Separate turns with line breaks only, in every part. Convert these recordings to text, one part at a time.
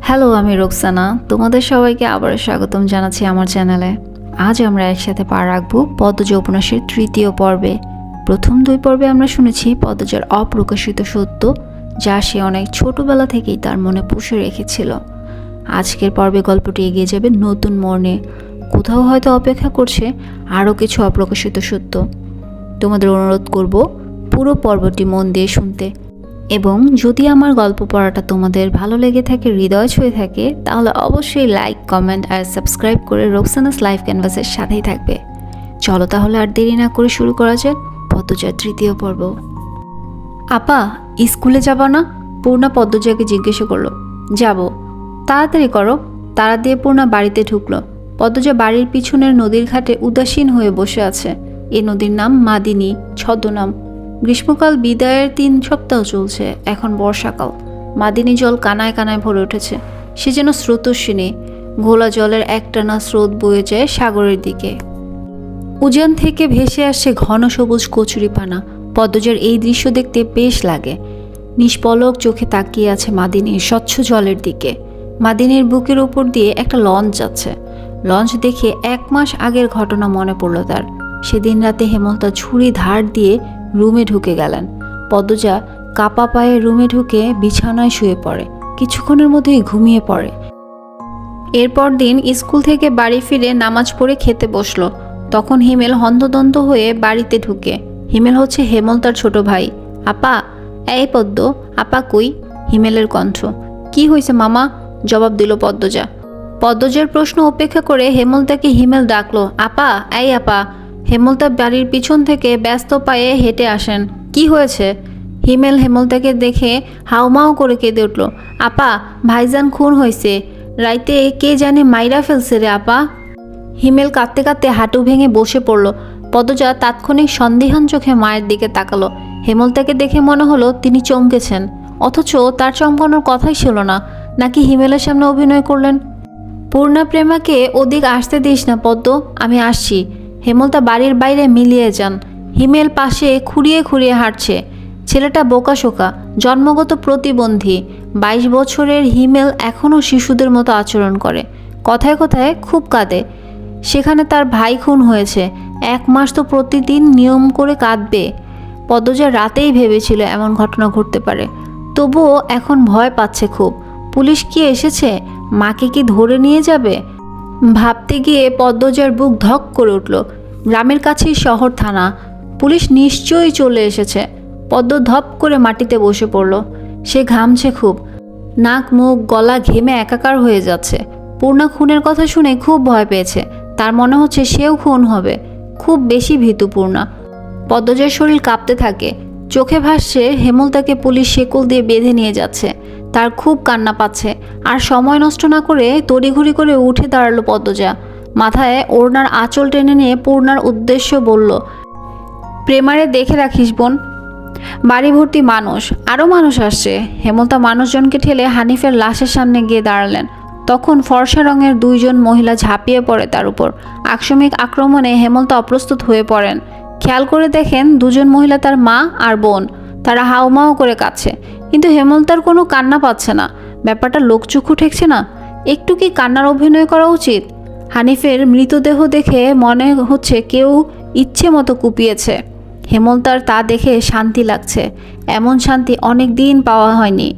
Hello, আমি রোকসানা। তোমাদের সবাইকে আবারও স্বাগতম জানাচ্ছি আমার চ্যানেলে। আজ আমরা একসাথে পা রাখবো পদ্মজা উপন্যাসের তৃতীয় পর্বে। প্রথম দুই পর্বে আমরা শুনেছি পদ্মজার অপ্রকাশিত সত্য, যা সে অনেক ছোটবেলা থেকেই তার মনে পুষে রেখেছিল। আজকের পর্বে গল্পটি এগিয়ে যাবে নতুন মোড়ে। কোথাও হয়তো অপেক্ষা করছে আরও কিছু অপ্রকাশিত সত্য। তোমাদের অনুরোধ করব পুরো পর্বটি মন দিয়ে শুনতে, এবং যদি আমার গল্প পড়াটা তোমাদের ভালো লেগে থাকে, হৃদয় ছুঁয়ে থাকে, তাহলে অবশ্যই লাইক, কমেন্ট আর সাবস্ক্রাইব করে রোকসানাস লাইভ ক্যানভাসের সাথেই থাকবে। চলো তাহলে আর দেরি না করে শুরু করা যাক পদ্মজার তৃতীয় পর্ব। আপা, স্কুলে যাবা না? পূর্ণা পদ্মজাকে জিজ্ঞাসা করলো। যাব। তাড়াতাড়ি করো। তাড়া দিয়ে পূর্ণা বাড়িতে ঢুকলো। পদ্মজা বাড়ির পিছনের নদীর ঘাটে উদাসীন হয়ে বসে আছে। এই নদীর নাম মাদিনী, ছদ্মনাম। গ্রীষ্মকাল বিদায়ের 3 সপ্তাহ চলছে। এখন বর্ষাকাল। মাদিনী জল কানায় কানায় ভরে উঠেছে। সে যেন স্রোতস্বিনী। ঘোলা জলের একটানা স্রোত বয়ে যায় সাগরের দিকে। উজান থেকে ভেসে আসছে ঘন সবুজ কচুরিপানা। পদ্মজার এই দৃশ্য দেখতে বেশ লাগে। নিষ্পলক চোখে তাকিয়ে আছে মাদিনীর স্বচ্ছ জলের দিকে। মাদিনীর বুকের ওপর দিয়ে একটা লঞ্চ যাচ্ছে। লঞ্চ দেখে 1 মাস আগের ঘটনা মনে পড়ল তার। সেদিন রাতে হেমলতা ছুরি ধার দিয়ে রুমে ঢুকে গেলেন। পদ্মজা কাপা পায়ে রুমে ঢুকে বিছানায় শুয়ে পড়ে। কিছুক্ষণের মধ্যেই ঘুমিয়ে পড়ে। এরপর দিন স্কুল থেকে বাড়ি ফিরে নামাজ পড়ে খেতে বসলো। তখন হিমেল হন্তদন্ত হয়ে বাড়িতে ঢুকে। হিমেল হচ্ছে হেমলতার ছোট ভাই। আপা, এই পদ্ম, আপা কই? হিমেলের কণ্ঠ। কি হয়েছে মামা? জবাব দিল পদ্মজা। পদ্মজার প্রশ্ন উপেক্ষা করে হেমলতাকে হিমেল ডাকলো। আপা, এই আপা। হেমলতা বাড়ির পিছন থেকে ব্যস্ত পায়ে হেঁটে আসেন। কি হয়েছে? হিমেল হেমলতাকে দেখে হাউমাউ করে কেঁদে উঠল। আপা, ভাইজান খুন হয়েছে। রাইতে কে জানে মাইরা ফেলছে রে আপা। হিমেল কাঁদতে কাঁদতে হাঁটু ভেঙে বসে পড়ল। পদ্মজা তাৎক্ষণিক সন্দিহান চোখে মায়ের দিকে তাকালো। হেমলতাকে দেখে মনে হলো তিনি চমকেছেন, অথচ তার চমকানোর কথাই ছিল না। নাকি হিমেলের সামনে অভিনয় করলেন? পূর্ণা প্রেমাকে ওদিক আসতে দিস না পদ্ম, আমি আসছি। হেমলতা বাড়ির বাইরে মিলিয়ে যান। হিমেল পাশে খুঁড়িয়ে খুঁড়িয়ে হাঁটছে। ছেলেটা বোকাশোকা, জন্মগত প্রতিবন্ধী। 22 বছরের হিমেল এখনও শিশুদের মতো আচরণ করে। কথায় কথায় খুব কাঁদে। সেখানে তার ভাই খুন হয়েছে। 1 মাস তো প্রতিদিন নিয়ম করে কাঁদবে। পদ্মজা রাতেই ভেবেছিল এমন ঘটনা ঘটতে পারে। তবুও এখন ভয় পাচ্ছে খুব। পুলিশ কি এসেছে? মাকে কি ধরে নিয়ে যাবে? ভাবতে গিয়ে পদ্মজার বুক ধক করে উঠল। গ্রামের কাছেই শহর থানা। পুলিশ নিশ্চয়ই চলে এসেছে। পদ্ম ধপ করে মাটিতে বসে পড়ল। সে ঘামছে খুব। নাক, মুখ, গলা ঘেমে একাকার হয়ে যাচ্ছে। পূর্ণা খুনের কথা শুনে খুব ভয় পেয়েছে। তার মনে হচ্ছে সেও খুন হবে। খুব বেশি ভীতু পূর্ণা। পদ্মজার শরীর কাঁপতে থাকে। চোখে ভাসছে হেমলতাকে পুলিশ শেকল দিয়ে বেঁধে নিয়ে যাচ্ছে। তার খুব কান্না পাচ্ছে। আর সময় নষ্ট না করে তড়িঘড়ি করে উঠে দাঁড়ালো পদ্মজা। মাথায় ওড়নার আঁচল টেনে নিয়ে পূর্ণার উদ্দেশ্য বলল, প্রেমারে দেখে রাখিস বোন। বাড়ি ভর্তি মানুষ, আরও মানুষ আসছে। হেমলতা মানুষজনকে ঠেলে হানিফের লাশের সামনে গিয়ে দাঁড়ালেন। তখন ফর্সা রঙের 2 জন মহিলা ঝাঁপিয়ে পড়ে তার উপর। আকস্মিক আক্রমণে হেমলতা অপ্রস্তুত হয়ে পড়েন। খেয়াল করে দেখেন 2 জন মহিলা তার মা আর বোন। তারা হাউমাউ করে কাঁদছে, কিন্তু হেমলতার কোনো কান্না পাচ্ছে না। ব্যাপারটা লোকচক্ষু ঠেকছে না। একটু কি কান্নার অভিনয় করা উচিত? হানিফের মৃতদেহ দেখে মনে হচ্ছে কেউ ইচ্ছে মতো কুপিয়েছে। হেমলতার তা দেখে শান্তি লাগছে। এমন শান্তি অনেক দিন পাওয়া হয়নি।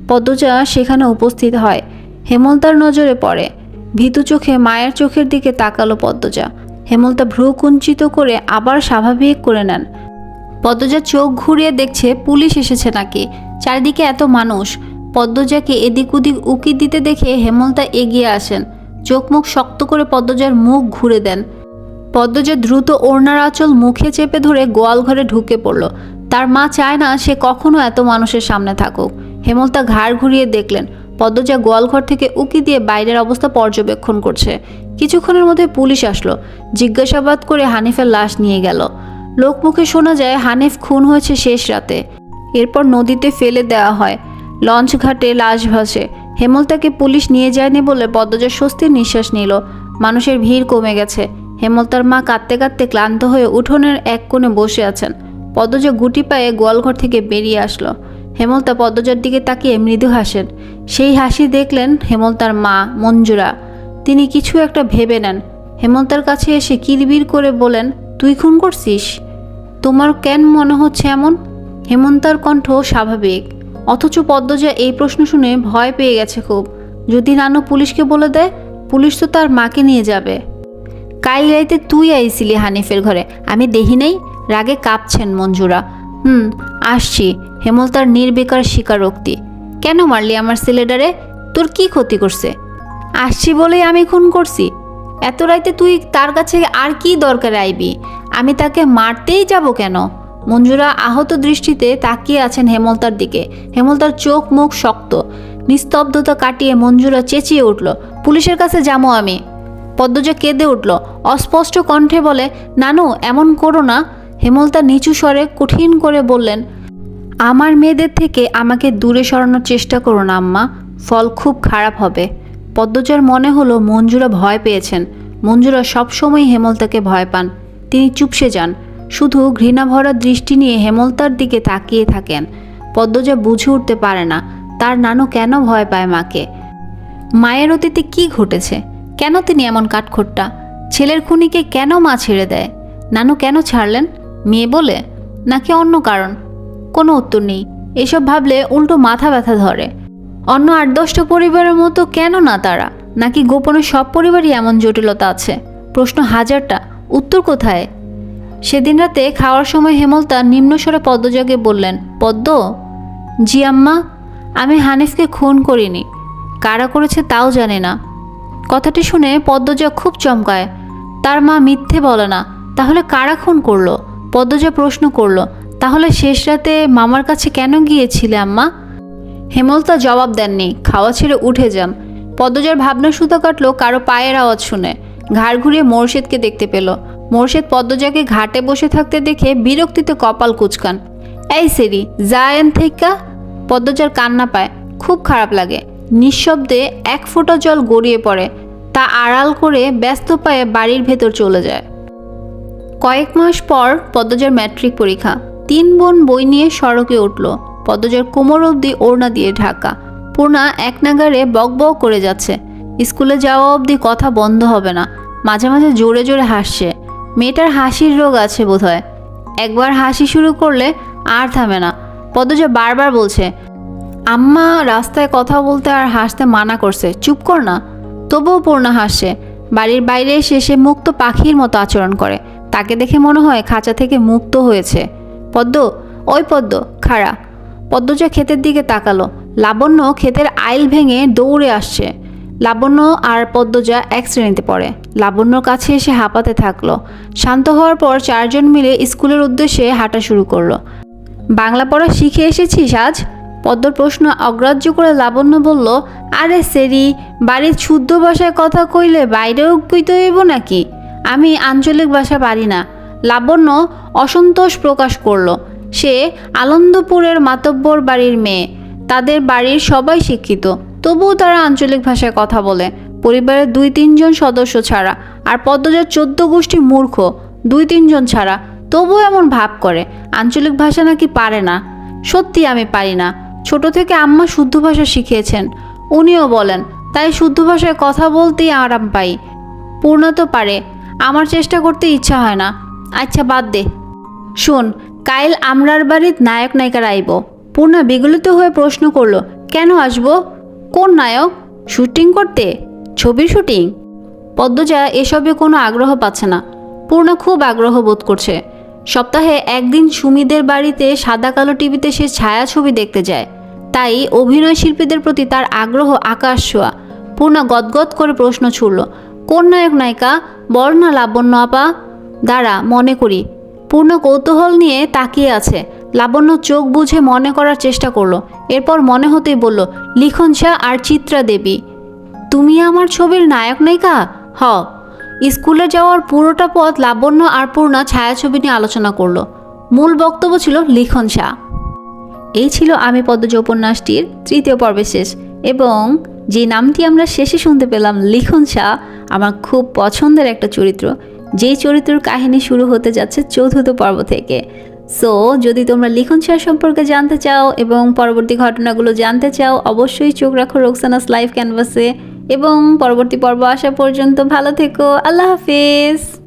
পদ্মজা সেখানে উপস্থিত হয়। হেমলতার নজরে পড়ে। ভীতু চোখে মায়ের চোখের দিকে তাকালো পদ্মজা। হেমলতা ভ্রু কুঞ্চিত করে আবার স্বাভাবিক করে নেন। পদ্মজা চোখ ঘুরিয়ে দেখছে পুলিশ এসেছে নাকি। চারিদিকে এত মানুষ। পদ্মজাকে এদিক ওদিক উকি দিতে দেখে হেমলতা এগিয়ে আসেন। চোখ মুখ শক্ত করে পদ্মজার মুখ ঘুরে দেন। পদ্মজা দ্রুত ওড়নার আঁচল মুখে চেপে ধরে গোয়াল ঘরে ঢুকে পড়ল। তার মা চায় না সে কখনো এত মানুষের সামনে থাকুক। হেমলতা ঘাড় ঘুরিয়ে দেখলেন পদ্মজা গোয়ালঘর থেকে উকি দিয়ে বাইরের অবস্থা পর্যবেক্ষণ করছে। কিছুক্ষণের মধ্যে পুলিশ আসলো। জিজ্ঞাসাবাদ করে হানিফের লাশ নিয়ে গেল। লোকমুখে শোনা যায় হানিফ খুন হয়েছে শেষ রাতে। এরপর নদীতে ফেলে দেওয়া হয়। লঞ্চ ঘাটে লাশ ভাসে। হেমলতাকে পুলিশ নিয়ে যায়নি বলে পদ্মজা স্বস্তির নিঃশ্বাস নিল। মানুষের ভিড় কমে গেছে। হেমলতার মা কাঁদতে কাঁদতে ক্লান্ত হয়ে উঠোনের এক কোণে বসে আছেন। পদ্মজা গুটি পায়ে গোয়ালঘর থেকে বেরিয়ে আসলো। হেমলতা পদ্মজার দিকে তাকিয়ে মৃদু হাসেন। সেই হাসি দেখলেন হেমলতার মা মঞ্জুরা। তিনি কিছু একটা ভেবে নেন। হেমলতার কাছে এসে কিলবির করে বলেন, তুই খুন করছিস? তোমার কেন মনে হচ্ছে এমন? হেমন্তার কণ্ঠ স্বাভাবিক, অথচ পদ্মজা এই প্রশ্ন শুনে ভয় পেয়ে গেছে খুব। যদি নানু পুলিশকে বলে দেয়, পুলিশ তো তার মাকে নিয়ে যাবে। কাল রাইতে তুই আইছিলি হানিফের ঘরে, আমি দেখি নাই? রাগে কাঁপছেন মঞ্জুরা। আসছি। হেমলতার নির্বিকার স্বীকারোক্তি। কেন মারলি আমার ছেলেটারে? তোর কি ক্ষতি করছে? আসছি বলেই আমি খুন করছি? এত রাইতে তুই তার কাছে আর কি দরকারে আইবি? আমি তাকে মারতেই যাব কেন? মঞ্জুরা আহত দৃষ্টিতে তাকিয়ে আছেন হেমলতার দিকে। হেমলতার চোখ মুখ শক্ত। নিস্তব্ধতা কাটিয়ে মঞ্জুরা চেঁচিয়ে উঠল, পুলিশের কাছে যাবো আমি। পদ্মজা কেঁদে উঠল, অস্পষ্ট কণ্ঠে বলে, নানু এমন করো না। হেমলতা নিচু স্বরে কঠিন করে বললেন, আমার মেয়েদের থেকে আমাকে দূরে সরানোর চেষ্টা করো না আম্মা, ফল খুব খারাপ হবে। পদ্মজার মনে হলো মঞ্জুরা ভয় পেয়েছেন। মঞ্জুরা সবসময় হেমলতাকে ভয় পান। তিনি চুপসে যান, শুধু ঘৃণাভরা দৃষ্টি নিয়ে হেমলতার দিকে তাকিয়ে থাকেন। পদ্মজা বুঝে উঠতে পারে না তার নানু কেন ভয় পায় মাকে। মায়ের অতীতে কি ঘটেছে? কেন তিনি এমন কাঠখোট্টা? ছেলের খুনিকে কেন মা ছেড়ে দেয়? নানু কেন ছাড়লেন? মেয়ে বলে, নাকি অন্য কারণ? কোনো উত্তর নেই। এসব ভাবলে উল্টো মাথা ব্যথা ধরে। অন্য ৮-১০টা পরিবারের মতো কেন না তারা? নাকি গোপনে সব পরিবারই এমন জটিলতা আছে? প্রশ্ন হাজারটা, উত্তর কোথায়? সেদিন রাতে খাওয়ার সময় হেমলতা নিম্নস্বরে পদ্মজাকে বললেন, পদ্ম। জি আম্মা। আমি হানিফকে খুন করিনি। কারা করেছে তাও জানি না। কথাটি শুনে পদ্মজা খুব চমকায়। তার মা মিথ্যে বলে না, তাহলে কারা খুন করলো? পদ্মজা প্রশ্ন করলো, তাহলে শেষ রাতে মামার কাছে কেন গিয়েছিলে আম্মা? হেমলতা জবাব দেননি, খাওয়া ছেড়ে উঠে যান। পদ্মজার ভাবনা সুতা কাটলো কারো পায়ের আওয়াজ শুনে। ঘাড় ঘুরিয়ে মোর্শেদকে দেখতে পেল। মোর্শেদ পদ্মজাকে ঘাটে বসে থাকতে দেখে বিরক্তিতে কপাল কুঁচকান। এই সেরি, যায়েন থেইকা। পদ্মজার কান্না পায়, খুব খারাপ লাগে। নিঃশব্দে এক ফোঁটা জল গড়িয়ে পড়ে। তা আড়াল করে ব্যস্ত পায়ে বাড়ির ভেতর চলে যায়। কয়েক মাস পর পদ্মজার ম্যাট্রিক পরীক্ষা। 3 বোন বই নিয়ে সড়কে উঠল। পদ্মজার কোমর অবধি ওড়না দিয়ে ঢাকা। পূর্ণা এক নাগারে বকবক করে যাচ্ছে। স্কুলে যাওয়া অবধি কথা বন্ধ হবে না। মাঝে মাঝে জোরে জোরে হাসছে। মেয়েটার হাসির রোগ আছে বোধহয়। একবার হাসি শুরু করলে আর থামে না। পদ্মজা বারবার বলছে, আম্মা রাস্তায় কথা বলতে আর হাসতে মানা করছে, চুপ কর না। তবুও পূর্ণা হাসছে। বাড়ির বাইরে এসে সে মুক্ত পাখির মতো আচরণ করে। তাকে দেখে মনে হয় খাঁচা থেকে মুক্ত হয়েছে। পদ্ম, ওই পদ্ম, খাড়া। পদ্মজা ক্ষেতের দিকে তাকালো। লাবণ্য ক্ষেতের আইল ভেঙে দৌড়ে আসছে। লাবণ্য আর পদ্মজা এক শ্রেণীতে পড়ে। লাবণ্যর কাছে এসে হাঁপাতে থাকলো। শান্ত হওয়ার পর 4 জন মিলে স্কুলের উদ্দেশ্যে হাঁটা শুরু করলো। বাংলা পড়া শিখে এসেছিস আজ? পদ্মর প্রশ্ন অগ্রাহ্য করে লাবণ্য বলল, আরে সেরি, বাড়ির শুদ্ধ ভাষায় কথা কইলে বাইরেও কইতে হইব নাকি? আমি আঞ্চলিক ভাষা পারি না। লাবণ্য অসন্তোষ প্রকাশ করলো। সে আনন্দপুরের মাতব্বর বাড়ির মেয়ে। তাদের বাড়ির সবাই শিক্ষিত, তবুও তারা আঞ্চলিক ভাষায় কথা বলে। পরিবারের 2-3 জন সদস্য ছাড়া। আর পদ্মজার 14 গোষ্ঠী মূর্খ, 2-3 জন ছাড়া। তবুও এমন ভাব করে আঞ্চলিক ভাষা নাকি পারে না। সত্যি আমি পারি না। ছোট থেকে আম্মা শুদ্ধ ভাষা শিখিয়েছেন, উনিও বলেন, তাই শুদ্ধ ভাষায় কথা বলতেই আরাম পাই। পূর্ণা তো পারে, আমার চেষ্টা করতে ইচ্ছা হয় না। আচ্ছা বাদ দে। শোন, কাইল আমরার বাড়ির নায়ক নায়িকার আইব। পূর্ণা বিগলিত হয়ে প্রশ্ন করলো, কেন আসবো? কোন নায়ক? শুটিং করতে? ছবির শুটিং? পদ্মজা এসবে কোনো আগ্রহ পাচ্ছে না। পূর্ণা খুব আগ্রহ বোধ করছে। সপ্তাহে একদিন সুমিদের বাড়িতে সাদা কালো টিভিতে সে ছায়াছবি দেখতে যায়। তাই অভিনয় শিল্পীদের প্রতি তার আগ্রহ আকাশ ছোঁয়া। পূর্ণা গদগদ করে প্রশ্ন ছুড়ল, কোন নায়ক নায়িকা? বল না লাবণ্য আপা। দাঁড়া, মনে করি। পূর্ণ কৌতূহল নিয়ে তাকিয়ে আছে। লাবণ্য চোখ বুঝে মনে করার চেষ্টা করলো। এরপর মনে হতেই বলল, লিখন শাহ আর চিত্রা দেবী। তুমি আমার ছবির নায়ক নায়িকা? হ। স্কুলে যাওয়ার পুরোটা পথ লাবণ্য আর পূর্ণা ছায়াছবি নিয়ে আলোচনা করলো। মূল বক্তব্য ছিল লিখন শাহ। এই ছিল আমি পদ্মজা উপন্যাসটির 3য় পর্বে শেষ। এবং যে নামটি আমরা শেষে শুনতে পেলাম, লিখন শাহ, আমার খুব পছন্দের একটা চরিত্র। যেই চরিত্রের কাহিনী শুরু হতে যাচ্ছে 4র্থ পর্ব থেকে। সো যদি তোমরা লিখন শেয়ার সম্পর্কে জানতে চাও এবং পরবর্তী ঘটনাগুলো জানতে চাও, অবশ্যই চোখ রাখো রোকসানাস লাইভ ক্যানভাসে। এবং পরবর্তী পর্ব আসা পর্যন্ত ভালো থেকো। আল্লাহ হাফিজ।